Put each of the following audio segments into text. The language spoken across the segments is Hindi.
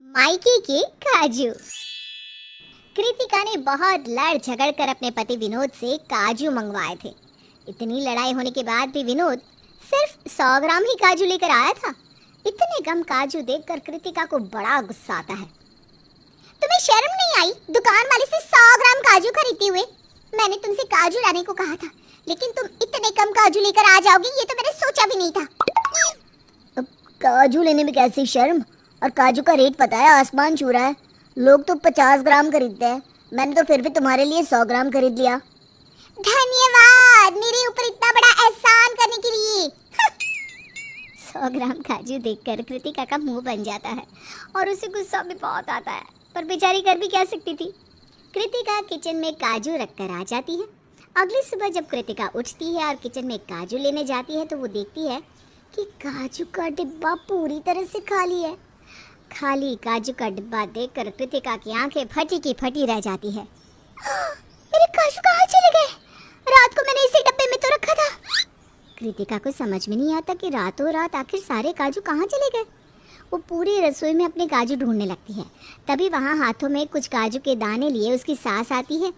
मायके के काजू। कृतिका ने बहुत लड़ झगड़ कर अपने पति विनोद से काजू मंगवाए थे। इतनी लड़ाई होने के बाद भी विनोद सिर्फ 100 ग्राम ही काजू लेकर आया था। इतने कम काजू देखकर कृतिका को बड़ा गुस्सा आता है। तुम्हें शर्म नहीं आई दुकान वाले से 100 ग्राम काजू खरीदते हुए? मैंने तुमसे काजू लाने को कहा था, लेकिन तुम इतने कम काजू लेकर आ जाओगी ये तो मैंने सोचा भी नहीं था। अब काजू लेने में कैसी शर्म, और काजू का रेट पता है, आसमान छू रहा है। लोग तो 50 ग्राम खरीदते हैं, मैंने तो फिर भी तुम्हारे लिए 100 ग्राम खरीद लिया। धन्यवाद मेरे ऊपर इतना बड़ा एहसान करने के लिए। 100 ग्राम काजू देखकर कृतिका का मुंह बन जाता है और उसे गुस्सा भी बहुत आता है, पर बेचारी कर भी क्या सकती थी। कृतिका किचन में काजू रखकर आ जाती है। अगली सुबह जब कृतिका उठती है और किचन में काजू लेने जाती है तो वो देखती है कि काजू का डिब्बा पूरी तरह से खाली है। खाली काजू का डिब्बा देखकर कृतिका की आंखें फटी की फटी रह जाती है। मेरे काजू कहाँ चले गए? रात को मैंने इसी डब्बे में तो रखा था। कृतिका को समझ में नहीं आता कि रातों रात आखिर सारे काजू कहाँ चले गए। वो पूरी रसोई में अपने काजू ढूंढने लगती है। तभी वहाँ हाथों में कुछ काजू के दाने लिए उसकी सास आती है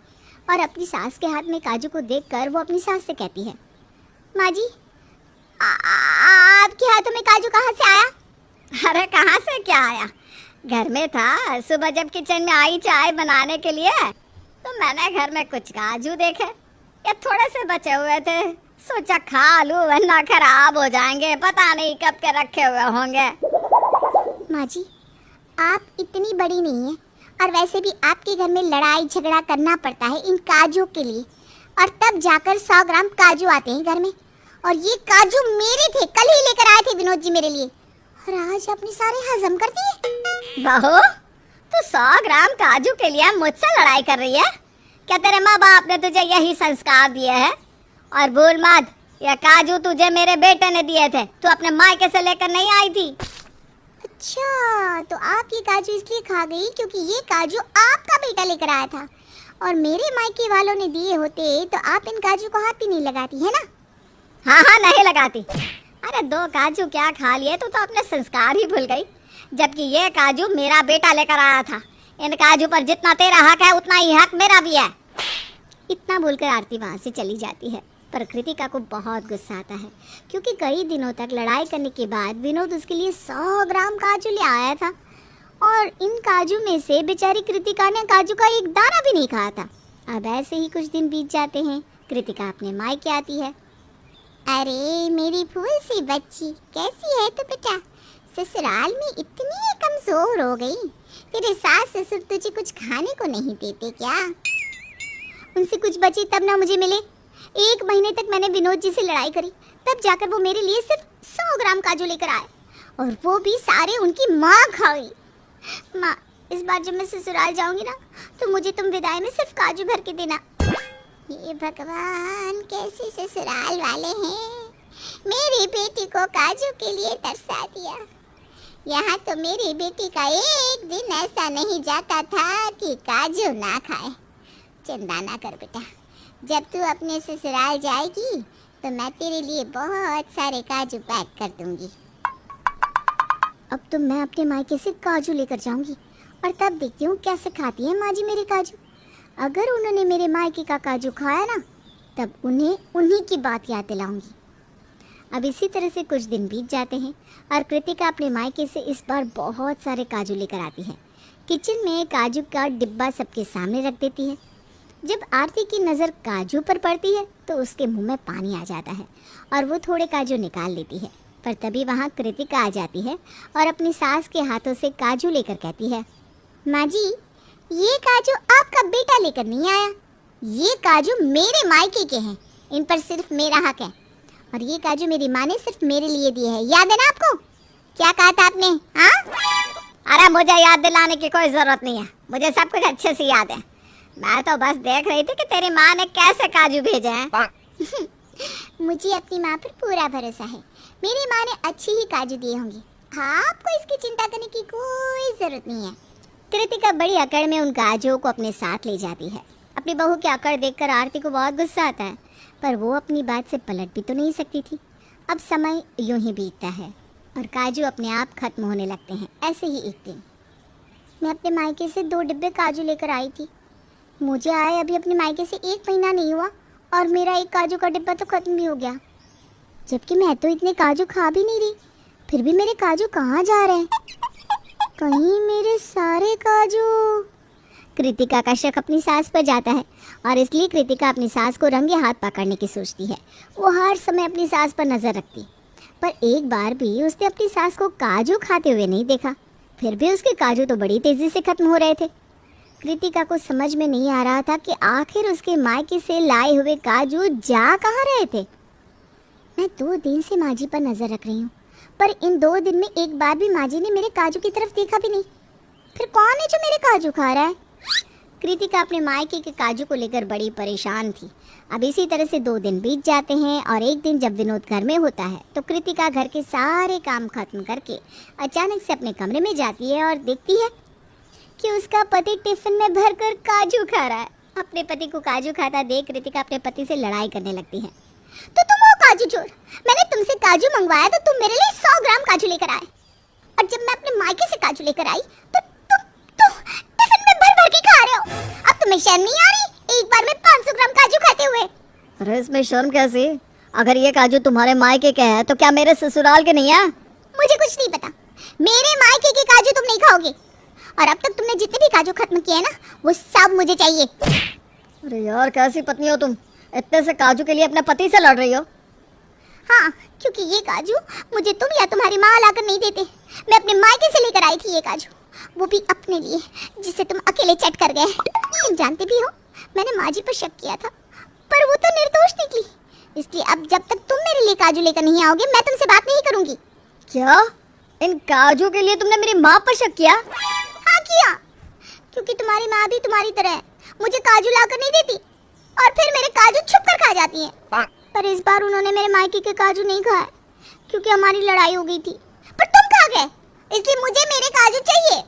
और अपनी सास के हाथ में काजू को देखकर वो अपनी सास से कहती है, माँ जी आपके हाथों में काजू कहाँ से आया? अरे कहाँ से क्या आया, घर में था। सुबह जब किचन में आई चाय बनाने के लिए तो मैंने घर में कुछ काजू देखे, ये थोड़े से बचे हुए थे, सोचा खा लूं वरना खराब हो जाएंगे, पता नहीं कब के रखे हुए होंगे। माँ जी आप इतनी बड़ी नहीं है, और वैसे भी आपके घर में लड़ाई झगड़ा करना पड़ता है इन काजू के लिए, और तब जाकर 100 ग्राम काजू आते हैं घर में, और ये काजू मेरे थे, कल ही लेकर आए थे विनोद जी मेरे लिए, और आज अपने सारे हजम कर दिए। बहू तो 100 ग्राम काजू के लिए मुझसे लड़ाई कर रही है? क्या तेरे माँ बाप ने तुझे यही संस्कार दिए हैं? और भूल मत, ये काजू तुझे मेरे बेटे ने दिए थे, तू अपने मायके से लेकर नहीं आई थी। अच्छा तो आप ये काजू इसलिए खा गई क्योंकि ये काजू आपका बेटा लेकर आया था, और मेरे मायके वालों ने दिए होते तो आप इन काजू को हाथ भी नहीं लगाती है ना? हाँ हाँ नहीं लगाती। अरे 2 काजू क्या खा लिए, तो अपने संस्कार ही भूल गई, जबकि ये काजू मेरा बेटा लेकर आया था। इन काजू पर जितना तेरा हक है उतना ही हक मेरा भी है। इतना बोलकर आरती वहाँ से चली जाती है, पर कृतिका को बहुत गुस्सा आता है क्योंकि कई दिनों तक लड़ाई करने के बाद विनोद उसके लिए 100 ग्राम काजू ले आया था, और इन काजू में से बेचारी कृतिका ने काजू का एक दाना भी नहीं खाया था। अब ऐसे ही कुछ दिन बीत जाते हैं। कृतिका अपने मायके आती है। अरे मेरी फूल सी बच्ची कैसी है तू बेटा? ससुराल में इतनी कमजोर हो गई, तेरे सास ससुर तुझे कुछ खाने को नहीं देते क्या? उनसे कुछ बचे तब ना मुझे मिले। 1 महीने तक मैंने विनोद जी से लड़ाई करी, तब जाकर वो मेरे लिए सिर्फ 100 ग्राम काजू लेकर आए, और वो भी सारे उनकी माँ खा गई। माँ इस बार जब मैं ससुराल जाऊंगी ना तो मुझे तुम विदाई में सिर्फ काजू भर के देना। ये भगवान कैसे ससुराल वाले हैं, मेरी बेटी को काजू के लिए तरसा दिया। यहाँ तो मेरी बेटी का एक दिन ऐसा नहीं जाता था कि काजू ना खाए। चिंता ना कर बेटा, जब तू अपने ससुराल जाएगी तो मैं तेरे लिए बहुत सारे काजू पैक कर दूंगी। अब तो मैं अपने मायके से काजू लेकर जाऊंगी, और तब देखती हूँ कैसे खाती है माँ जी मेरे काजू। अगर उन्होंने मेरे मायके का काजू खाया ना तब उन्हें उन्हीं की बात याद दिलाऊंगी। अब इसी तरह से कुछ दिन बीत जाते हैं और कृतिका अपने मायके से इस बार बहुत सारे काजू लेकर आती है। किचन में काजू का डिब्बा सबके सामने रख देती है। जब आरती की नज़र काजू पर पड़ती है तो उसके मुंह में पानी आ जाता है और वो थोड़े काजू निकाल लेती है, पर तभी वहाँ कृतिका आ जाती है और अपनी सास के हाथों से काजू लेकर कहती है, माँ जी ये काजू आपका बेटा लेकर नहीं आया, ये काजू मेरे मायके के हैं, इन पर सिर्फ मेरा हक है, और ये काजू मेरी माँ ने सिर्फ मेरे लिए दिए हैं। याद है ना आपको? क्या कहा था आपने? हाँ? अरे मुझे याद दिलाने की कोई ज़रूरत नहीं है, मुझे सब कुछ अच्छे से याद है। मैं तो बस देख रही थी कि तेरी माँ ने कैसे काजू भेजे हैं। मुझे अपनी माँ पर पूरा भरोसा है, मेरी माँ ने अच्छी ही काजू दिए होंगे, आपको इसकी चिंता करने की कोई ज़रूरत नहीं है। कृतिका बड़ी अकड़ में उन काजू को अपने साथ ले जाती है। अपनी बहू की अकड़ देखकर आरती को बहुत गुस्सा आता है, पर वो अपनी बात से पलट भी तो नहीं सकती थी। अब समय यूं ही बीतता है और काजू अपने आप खत्म होने लगते हैं। ऐसे ही एक दिन मैं अपने मायके से 2 डिब्बे काजू लेकर आई थी। मुझे आए अभी अपने मायके से 1 महीना नहीं हुआ और मेरा एक काजू का डिब्बा तो खत्म भी हो गया। जबकि मैं तो इतने काजू खा भी नहीं रही, फिर भी मेरे काजू कहाँ जा रहे हैं? कहीं मेरे सारे काजू। कृतिका का शक अपनी सास पर जाता है और इसलिए कृतिका अपनी सास को रंगे हाथ पकड़ने की सोचती है। वो हर समय अपनी सास पर नजर रखती, पर एक बार भी उसने अपनी सास को काजू खाते हुए नहीं देखा। फिर भी उसके काजू तो बड़ी तेजी से खत्म हो रहे थे। कृतिका को समझ में नहीं आ रहा था कि आखिर उसके मायके से लाए हुए काजू जा कहाँ रहे थे। मैं 2 दिन से माँ जी पर नजर रख रही हूँ, पर इन 2 दिन में एक बार भी माँ जी ने मेरे काजू की तरफ देखा भी नहीं। फिर कौन है जो मेरे काजू खा रहा है? कृतिका अपने मायके के काजू को लेकर बड़ी परेशान थी। अब इसी तरह से 2 दिन बीत जाते हैं और एक दिन जब विनोद घर में होता है तो कृतिका घर के सारे काम खत्म करके अचानक से अपने कमरे में जाती है और देखती है कि उसका पति टिफिन में भरकर काजू खा रहा है। अपने पति को काजू खाता देख कृतिका अपने पति से लड़ाई करने लगती है। तो तुम हो काजू चोर, मैंने तुमसे काजू मंगवाया तो तुम मेरे लिए 100 ग्राम काजू लेकर आए, और जब मैं अपने मायके से काजू लेकर आई तो तुम टिफिन में भर भर के खा रहे हो। अब तुम्हें शर्म नहीं आ रही एक बार में 500 ग्राम काजू खाते हुए? अरे इसमें शर्म कैसी? अगर ये काजू तुम्हारे मायके के हैं तो क्या मेरे ससुराल के नहीं है? मुझे कुछ नहीं पता, मेरे मायके के काजू तुम नहीं खाओगे, और अब तक तुमने जितने भी काजू खत्म किए ना वो सब मुझे चाहिए। अरे यार कैसी पत्नी हो तुम, इतने से काजू के लिए अपने पति से लड़ रही हो? हाँ, क्योंकि ये काजू मुझे तुम या तुम्हारी माँ लाकर नहीं देते। मैं अपने मायके से लेकर आई थी ये काजू, वो भी अपने लिए, जिसे तुम अकेले चट कर गए। तुम जानते भी हो मैंने माँ जी पर शक किया था, पर वो तो निर्दोष निकली। इसलिए अब जब तक तुम मेरे लिए काजू लेकर नहीं आओगे मैं तुमसे बात नहीं करूंगी। क्या? इन काजू के लिए तुमने मेरी माँ पर शक किया? हाँ किया, क्योंकि तुम्हारी माँ भी तुम्हारी तरह है, मुझे काजू लाकर नहीं देती और फिर मेरे काजू छुप कर खा जाती है। पर इस बार उन्होंने मेरे मायके के काजू नहीं खाए क्योंकि हमारी लड़ाई हो गई थी। पर तुम खा गए, इसलिए मुझे मेरे काजू चाहिए।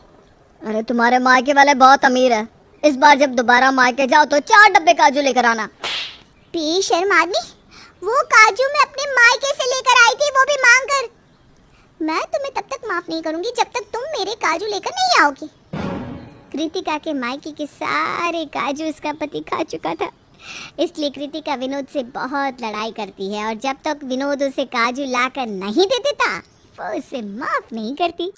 अरे तुम्हारे मायके वाले बहुत अमीर है, इस बार जब दोबारा मायके जाओ तो 4 डब्बे काजू लेकर आना। बेशर्म आदमी, वो काजू मैं अपने मायके से लेकर आई थी, वो भी मांग कर। मैं तुम्हें तब तक माफ नहीं करूंगी जब तक तुम मेरे काजू लेकर नहीं आओगी। कृतिका के मायके के सारे काजू उसका पति खा चुका था, इसलिए कृतिका विनोद से बहुत लड़ाई करती है और जब तक विनोद उसे काजू लाकर नहीं दे देता वो उसे माफ नहीं करती।